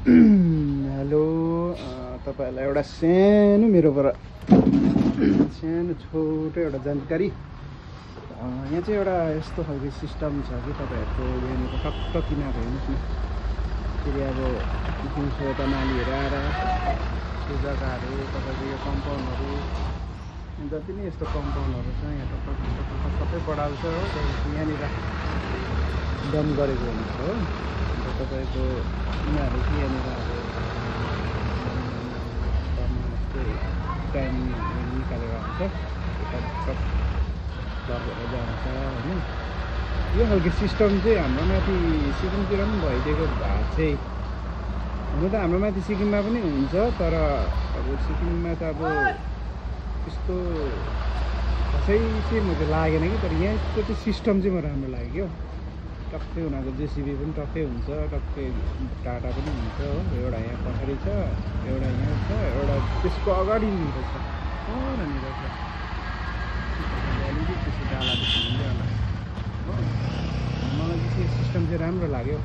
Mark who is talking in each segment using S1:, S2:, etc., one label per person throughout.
S1: Hello तपाईहरुलाई एउटा सानो मेरोबाट सानो छोटो एउटा जानकारी। यहाँ चाहिँ एउटा यस्तो खालको सिस्टम छ कि तपाईहरुको यहाँनिर टक्क किनार हेर्नुस् न, फेरि अब दिउँसो यता नालीहरू आएर त्यो जग्गाहरू तपाईको यो कम्पाउन्डहरू जति नै यस्तो कम्पाउन्डहरू छ यहाँ टक्क सबै बढाल्छ हो। यहाँनिर डम गरेको हुन्छ हो। अन्त तपाईको उनीहरू चाहिँ यहाँनिर अब टाइम निकालेर आउँछ, टक गरेर जान्छ होइन। यो खालको सिस्टम चाहिँ हाम्रो माथि सिक्किमतिर पनि भइदिएको भए चाहिँ हुन त हाम्रो माथि सिक्किममा पनि हुन्छ, तर अब सिक्किममा त अब त्यस्तो कसै चाहिँ म चाहिँ लागेन कि, तर यहाँको त्यो सिस्टम चाहिँ म राम्रो लाग्यो। टक्कै उनीहरूको जेसिबी पनि टक्कै हुन्छ, टक्कै टाटा पनि हुन्छ हो। एउटा यहाँ पछाडि छ, एउटा यहाँ छ, एउटा त्यसको अगाडि निर छ, परनिर छ। अलिकति त्यसो डाला देखिन्छ होला हो। मलाई चाहिँ सिस्टम चाहिँ राम्रो लाग्यो।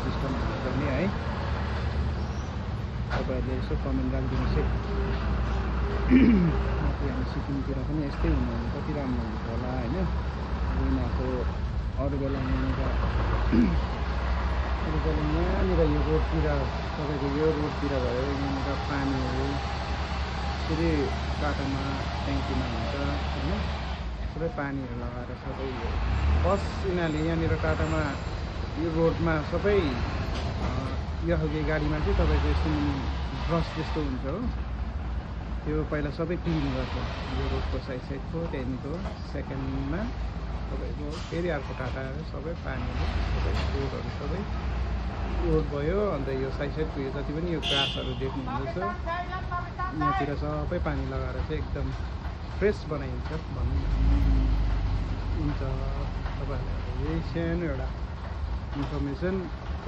S1: सिस्टम गर्ने है, तपाईँहरूले यसो कमेन्ट राखिदिनुहोस् है। हामी सिक्किमतिर पनि यस्तै हुनु कति राम्रो हुन्छ होला होइन। उनीहरूको अरू बेला यहाँनिर यो रोडतिर तपाईँको यो रोडतिर भयो, यहाँनिर पानीहरू फेरि बाटोमा ट्याङ्कीमा हुन्छ होइन। सबै पानीहरू लगाएर सबै बस यिनीहरूले यहाँनिर टाटामा यो रोडमा सबै यो खालको गाडीमा चाहिँ तपाईँको यस्तो ब्रस जस्तो हुन्छ हो। त्यो पहिला सबै क्लिन गर्छ यो रोडको साइडको, त्यहाँदेखिको सेकेन्डमा तपाईँको फेरि अर्को टाटा आएर सबै पानीहरू सबै रोडहरू सबै रोड भयो। अन्त यो साइडको यो जति पनि यो ग्रासहरू देख्नु हुँदैछ यहाँतिर सबै पानी लगाएर चाहिँ एकदम फ्रेस बनाइन्छ भनौँ न। हुन्छ तपाईँहरूलाई यही सानो एउटा इन्फर्मेसन,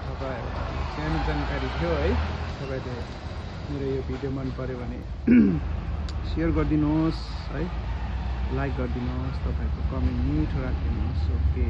S1: तपाईँहरूलाई सानो जानकारी थियो है। तपाईँले मेरो यो भिडियो मन पर्यो भने सेयर गरिदिनुहोस् है, लाइक गरिदिनुहोस्, तपाईँहरूको कमेन्ट मिठो राखिदिनुहोस्। ओके।